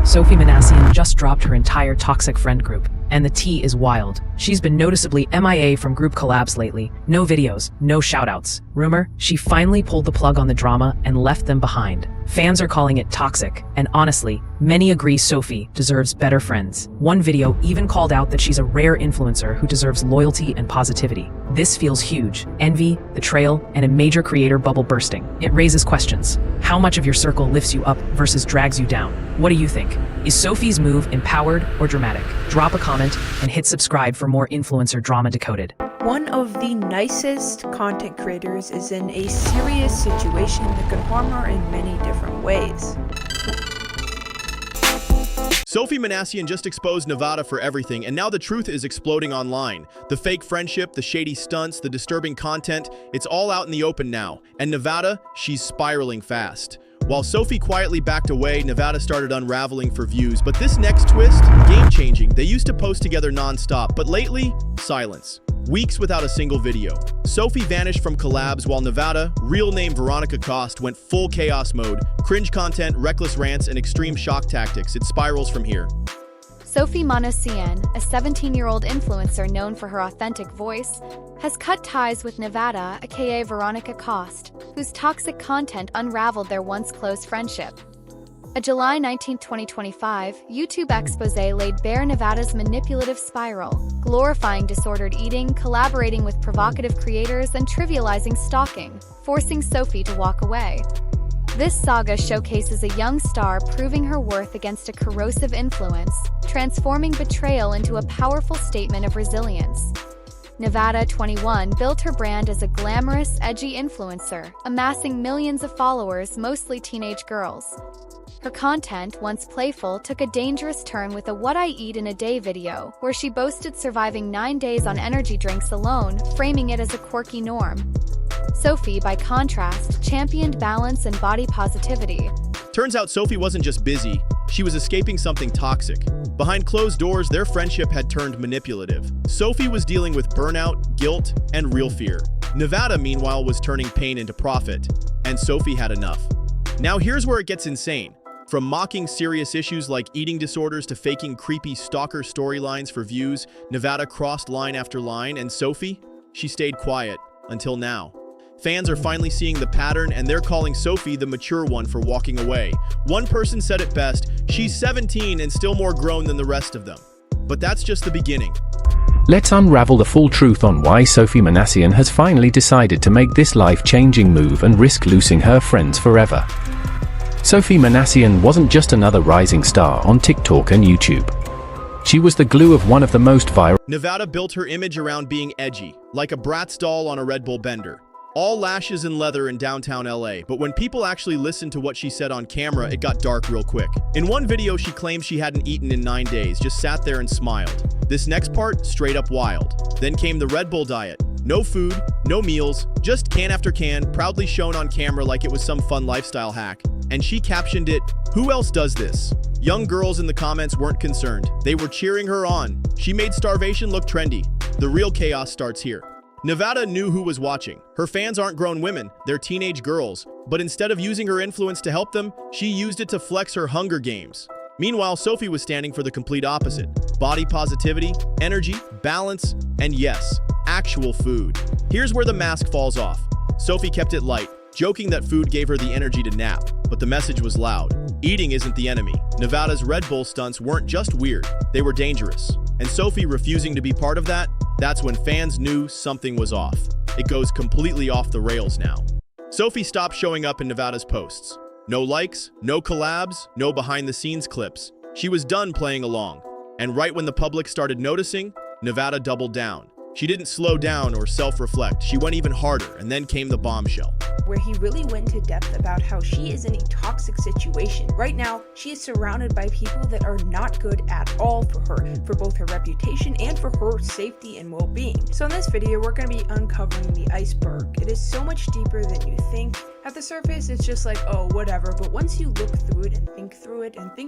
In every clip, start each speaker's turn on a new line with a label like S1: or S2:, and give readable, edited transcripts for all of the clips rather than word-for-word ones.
S1: Sofi Manassyan just dropped her entire toxic friend group, and the tea is wild. She's been noticeably MIA from group collabs lately. No videos, no shoutouts. Rumor, she finally pulled the plug on the drama and left them behind. Fans are calling it toxic, and honestly, many agree Sofi deserves better friends. One video even called out that she's a rare influencer who deserves loyalty and positivity. This feels huge. Envy, betrayal, and a major creator bubble bursting. It raises questions. How much of your circle lifts you up versus drags you down? What do you think? Is Sofi's move empowered or dramatic? Drop a comment and hit subscribe for more influencer drama decoded.
S2: One of the nicest content creators is in a serious situation that could harm her in many different ways.
S3: Sofi Manassyan just exposed Nevada for everything, and now the truth is exploding online. The fake friendship, the shady stunts, the disturbing content, it's all out in the open now. And Nevada, she's spiraling fast. While Sofi quietly backed away, Nevada started unraveling for views. But this next twist, game-changing. They used to post together non-stop, but lately, silence. Weeks without a single video. Sofi vanished from collabs while Nevada, real name Veronica Cost, went full chaos mode. Cringe content, reckless rants, and extreme shock tactics. It spirals from here.
S4: Sofi Manassyan, a 17-year-old influencer known for her authentic voice, has cut ties with Nevada, aka Veronica Cost, whose toxic content unraveled their once close friendship. A July 19, 2025, YouTube expose laid bare Nevada's manipulative spiral, glorifying disordered eating, collaborating with provocative creators, and trivializing stalking, forcing Sofi to walk away. This saga showcases a young star proving her worth against a corrosive influence, transforming betrayal into a powerful statement of resilience. Nevada, 21, built her brand as a glamorous, edgy influencer, amassing millions of followers, mostly teenage girls. Her content, once playful, took a dangerous turn with a What I Eat in a Day video, where she boasted surviving 9 days on energy drinks alone, framing it as a quirky norm. Sofi, by contrast, championed balance and body positivity.
S3: Turns out Sofi wasn't just busy, she was escaping something toxic. Behind closed doors, their friendship had turned manipulative. Sofi was dealing with burnout, guilt, and real fear. Nevada, meanwhile, was turning pain into profit, and Sofi had enough. Now here's where it gets insane. From mocking serious issues like eating disorders to faking creepy stalker storylines for views, Nevada crossed line after line, and Sofi? She stayed quiet, until now. Fans are finally seeing the pattern, and they're calling Sofi the mature one for walking away. One person said it best, she's 17 and still more grown than the rest of them. But that's just the beginning.
S5: Let's unravel the full truth on why Sofi Manassyan has finally decided to make this life-changing move and risk losing her friends forever. Sofi Manassyan wasn't just another rising star on TikTok and YouTube. She was the glue of one of the most viral.
S3: Nevada built her image around being edgy, like a Bratz doll on a Red Bull bender. All lashes and leather in downtown LA, but when people actually listened to what she said on camera, it got dark real quick. In one video, she claimed she hadn't eaten in 9 days, just sat there and smiled. This next part, straight up wild. Then came the Red Bull diet. No food, no meals, just can after can, proudly shown on camera like it was some fun lifestyle hack. And she captioned it, "Who else does this?" Young girls in the comments weren't concerned. They were cheering her on. She made starvation look trendy. The real chaos starts here. Nevada knew who was watching. Her fans aren't grown women, they're teenage girls. But instead of using her influence to help them, she used it to flex her Hunger Games. Meanwhile, Sofi was standing for the complete opposite. Body positivity, energy, balance, and yes, actual food. Here's where the mask falls off. Sofi kept it light, joking that food gave her the energy to nap. But the message was loud. Eating isn't the enemy. Nevada's Red Bull stunts weren't just weird, they were dangerous. And Sofi refusing to be part of that, that's when fans knew something was off. It goes completely off the rails now. Sofi stopped showing up in Nevada's posts. No likes, no collabs, no behind-the-scenes clips. She was done playing along. And right when the public started noticing, Nevada doubled down. She didn't slow down or self-reflect. She went even harder, and then came the bombshell.
S2: Where he really went into depth about how she is in a toxic situation. Right now, she is surrounded by people that are not good at all for her, for both her reputation and for her safety and well-being. So in this video, we're going to be uncovering the iceberg. It is so much deeper than you think. Have At the surface, it's just like, oh, whatever, but once you look through it and think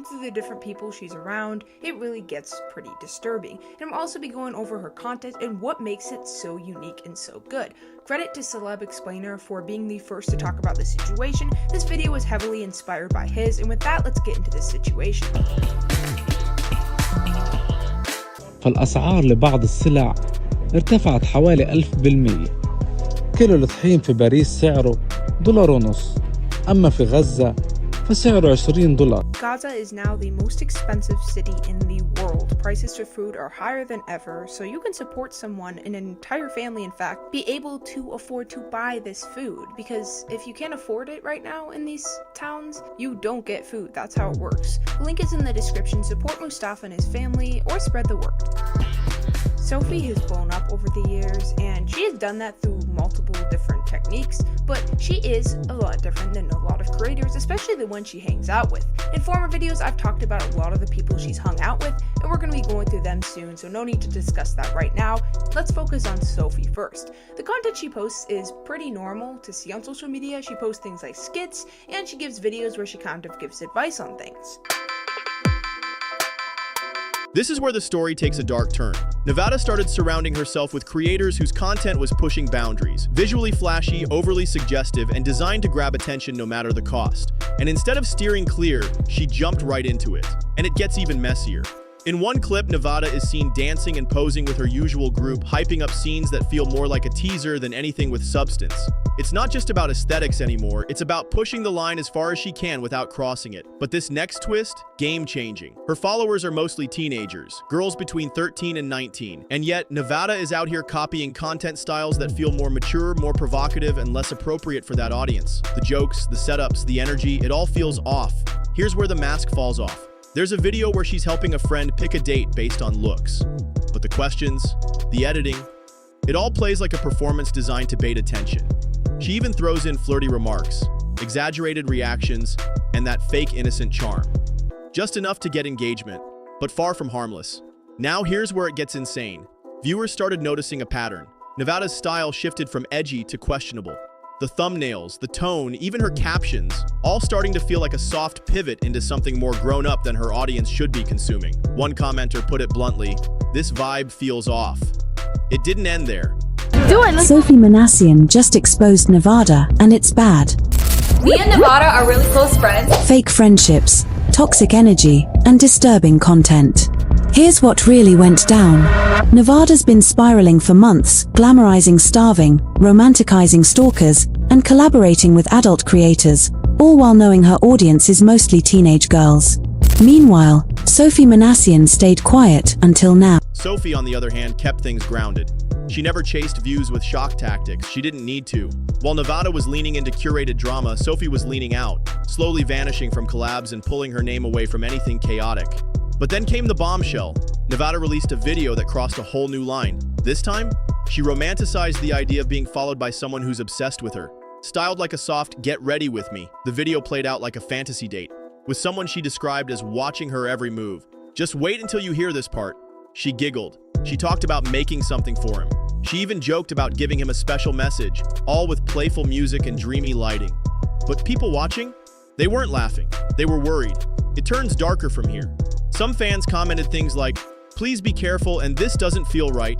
S2: through the different people she's around, it really gets pretty disturbing. And I'll also be going over her content and what makes it so unique and so good. Credit to Celeb Explainer for being the first to talk about the situation. This video was heavily inspired by his, and with that, let's get into this situation.
S6: فالأسعار لبعض السلع ارتفعت حوالي 1000%. كيلو الطحين في باريس سعره $1.50، أما في غزة فسعره $20.
S2: Gaza is now the most expensive city in the world. Prices for food are higher than ever, so you can support someone, an entire family in fact, be able to afford to buy this food. Because if you can't afford it right now in these towns, you don't get food. That's how it works. The link is in the description. Support Mustafa and his family, or spread the word. Sofi has blown up over the years, and she has done that through multiple different techniques, but she is a lot different than a lot of creators, especially the ones she hangs out with. In former videos, I've talked about a lot of the people she's hung out with, and we're going to be going through them soon, so no need to discuss that right now. Let's focus on Sofi first. The content she posts is pretty normal to see on social media. She posts things like skits, and she gives videos where she kind of gives advice on things.
S3: This is where the story takes a dark turn. Nevada started surrounding herself with creators whose content was pushing boundaries, visually flashy, overly suggestive, and designed to grab attention no matter the cost. And instead of steering clear, she jumped right into it. And it gets even messier. In one clip, Nevada is seen dancing and posing with her usual group, hyping up scenes that feel more like a teaser than anything with substance. It's not just about aesthetics anymore, it's about pushing the line as far as she can without crossing it. But this next twist, game-changing. Her followers are mostly teenagers, girls between 13 and 19. And yet, Nevada is out here copying content styles that feel more mature, more provocative, and less appropriate for that audience. The jokes, the setups, the energy, it all feels off. Here's where the mask falls off. There's a video where she's helping a friend pick a date based on looks. But the questions, the editing, it all plays like a performance designed to bait attention. She even throws in flirty remarks, exaggerated reactions, and that fake innocent charm. Just enough to get engagement, but far from harmless. Now here's where it gets insane. Viewers started noticing a pattern. Nevada's style shifted from edgy to questionable. The thumbnails, the tone, even her captions, all starting to feel like a soft pivot into something more grown-up than her audience should be consuming. One commenter put it bluntly, "This vibe feels off." It didn't end there.
S7: Sofi Manassyan just exposed Nevada, and it's bad.
S8: Me and Nevada are really close friends.
S7: Fake friendships, toxic energy, and disturbing content. Here's what really went down. Nevada's been spiraling for months, glamorizing starving, romanticizing stalkers, and collaborating with adult creators, all while knowing her audience is mostly teenage girls. Meanwhile, Sofi Manassyan stayed quiet until now.
S3: Sofi, on the other hand, kept things grounded. She never chased views with shock tactics. She didn't need to. While Nevada was leaning into curated drama, Sofi was leaning out, slowly vanishing from collabs and pulling her name away from anything chaotic. But then came the bombshell. Nevada released a video that crossed a whole new line. This time, she romanticized the idea of being followed by someone who's obsessed with her. Styled like a soft "get ready with me," the video played out like a fantasy date, with someone she described as watching her every move. Just wait until you hear this part. She giggled. She talked about making something for him. She even joked about giving him a special message, all with playful music and dreamy lighting. But people watching? They weren't laughing. They were worried. It turns darker from here. Some fans commented things like, "Please be careful and this doesn't feel right."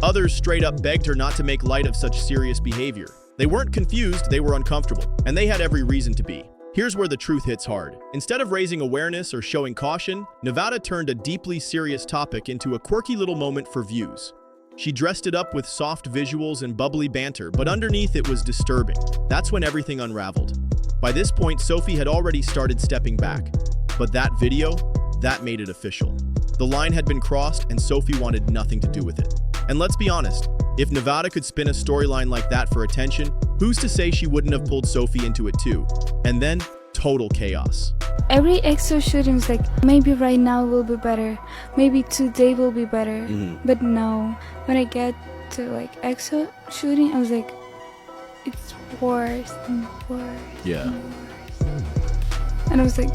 S3: Others straight up begged her not to make light of such serious behavior. They weren't confused, they were uncomfortable, and they had every reason to be. Here's where the truth hits hard. Instead of raising awareness or showing caution, Nevada turned a deeply serious topic into a quirky little moment for views. She dressed it up with soft visuals and bubbly banter, but underneath it was disturbing. That's when everything unraveled. By this point, Sofi had already started stepping back. But that video, that made it official. The line had been crossed and Sofi wanted nothing to do with it. And let's be honest, if Nevada could spin a storyline like that for attention, who's to say she wouldn't have pulled Sofi into it too? And then, total chaos.
S9: Every extra shooting is like, maybe right now will be better, maybe today will be better, but no. When I get to like extra shooting, I was like, it's worse and worse.
S3: Yeah.
S9: And worse. And I was like,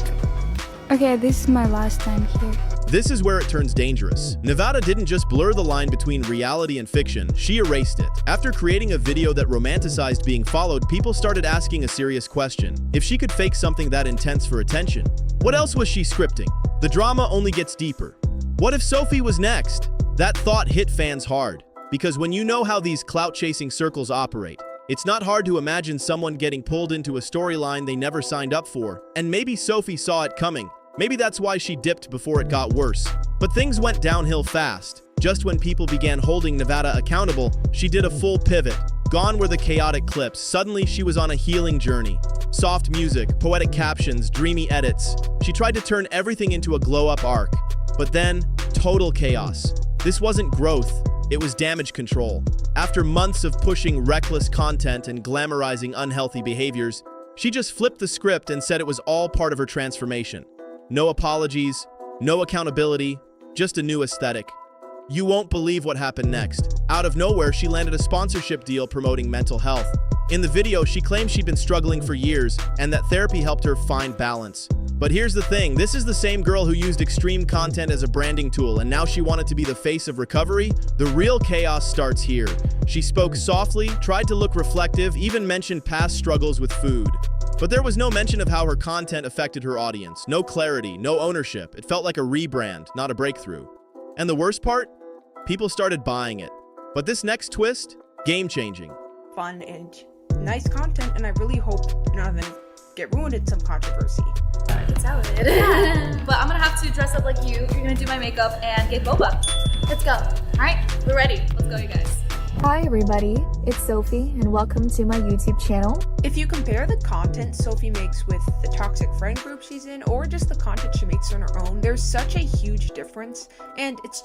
S9: okay, this is my last time here.
S3: This is where it turns dangerous. Nevada didn't just blur the line between reality and fiction, she erased it. After creating a video that romanticized being followed, people started asking a serious question. If she could fake something that intense for attention, what else was she scripting? The drama only gets deeper. What if Sofi was next? That thought hit fans hard. Because when you know how these clout-chasing circles operate, it's not hard to imagine someone getting pulled into a storyline they never signed up for. And maybe Sofi saw it coming. Maybe that's why she dipped before it got worse. But things went downhill fast. Just when people began holding Nevada accountable, she did a full pivot. Gone were the chaotic clips. Suddenly, she was on a healing journey. Soft music, poetic captions, dreamy edits. She tried to turn everything into a glow-up arc. But then, total chaos. This wasn't growth. It was damage control. After months of pushing reckless content and glamorizing unhealthy behaviors, she just flipped the script and said it was all part of her transformation. No apologies, no accountability, just a new aesthetic. You won't believe what happened next. Out of nowhere, she landed a sponsorship deal promoting mental health. In the video, she claimed she'd been struggling for years and that therapy helped her find balance. But here's the thing, this is the same girl who used extreme content as a branding tool, and now she wanted to be the face of recovery? The real chaos starts here. She spoke softly, tried to look reflective, even mentioned past struggles with food. But there was no mention of how her content affected her audience. No clarity, no ownership. It felt like a rebrand, not a breakthrough. And the worst part? People started buying it. But this next twist? Game-changing.
S2: Fun and nice content, and I really hope none of them get ruined in some controversy.
S8: It's salad. Yeah. But I'm gonna have to dress up like you. You're gonna do my makeup and get boba. Let's go. All right, we're ready. Let's go, you guys.
S10: Hi everybody, it's Sophie and welcome to my YouTube channel.
S2: If you compare the content Sophie makes with the toxic friend group she's in, or just the content she makes on her own, there's such a huge difference, and it's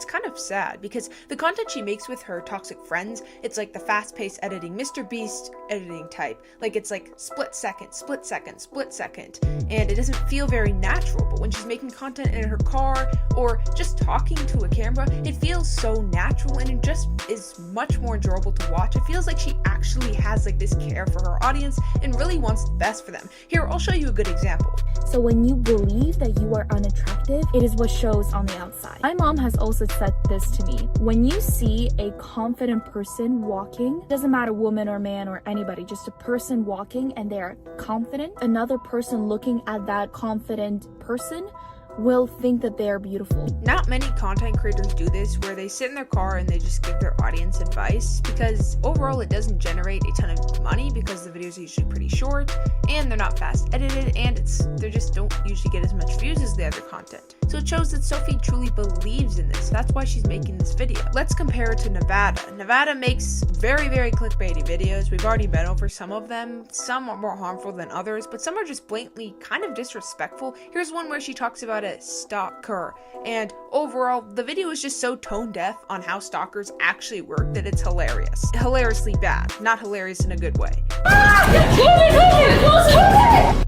S2: kind of sad, because the content she makes with her toxic friends, it's like the fast-paced editing, Mr. Beast editing type, like it's like split second, split second, split second, and it doesn't feel very natural. But when she's making content in her car, or just talking to a camera, it feels so natural, and it just is much more enjoyable to watch. It feels like she actually has like this care for her audience and really wants the best for them. Here, I'll show you a good example.
S10: So when you believe that you are unattractive, it is what shows on the outside. My mom has also said this to me. When you see a confident person walking, doesn't matter woman or man or anybody, just a person walking and they are confident, another person looking at that confident person will think that they are beautiful.
S2: Not many content creators do this, where they sit in their car and they just give their audience advice, because overall it doesn't generate a ton of money because the videos are usually pretty short and they're not fast edited, and they just don't usually get as much views as the other content. So it shows that Sophie truly believes in this. That's why she's making this video. Let's compare it to Nevada. Nevada makes very, very clickbaity videos. We've already been over some of them. Some are more harmful than others, but some are just blatantly kind of disrespectful. Here's one where she talks about a stalker, and overall the video is just so tone deaf on how stalkers actually work that it's hilarious. Hilariously bad, not hilarious in a good way.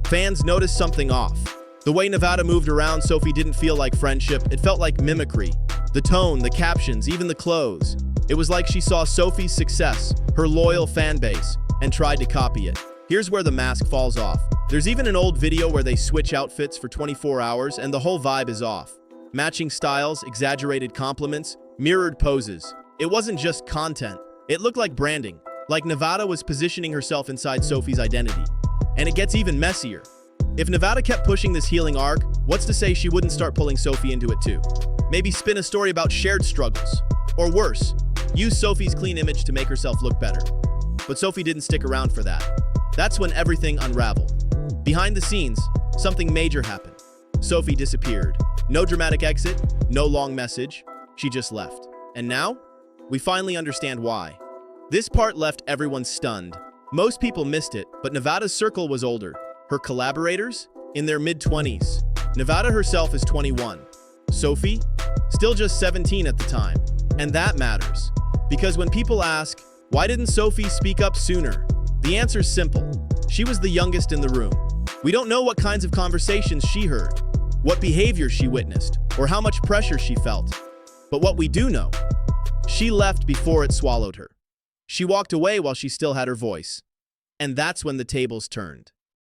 S3: Fans noticed something off. The way Nevada moved around, Sophie didn't feel like friendship. It felt like mimicry. The tone, the captions, even the clothes. It was like she saw Sophie's success, her loyal fan base, and tried to copy it. Here's where the mask falls off. There's even an old video where they switch outfits for 24 hours and the whole vibe is off. Matching styles, exaggerated compliments, mirrored poses. It wasn't just content. It looked like branding. Like Nevada was positioning herself inside Sophie's identity. And it gets even messier. If Nevada kept pushing this healing arc, what's to say she wouldn't start pulling Sophie into it too? Maybe spin a story about shared struggles. Or worse, use Sophie's clean image to make herself look better. But Sophie didn't stick around for that. That's when everything unraveled. Behind the scenes, something major happened. Sophie disappeared. No dramatic exit, no long message. She just left. And now, we finally understand why. This part left everyone stunned. Most people missed it, but Nevada's circle was older. Her collaborators? In their mid-20s. Nevada herself is 21. Sophie? Still just 17 at the time. And that matters. Because when people ask, why didn't Sophie speak up sooner? The answer's simple. She was the youngest in the room. We don't know what kinds of conversations she heard, what behavior she witnessed, or how much pressure she felt. But what we do know, she left before it swallowed her. She walked away while she still had her voice. And that's when the tables turned.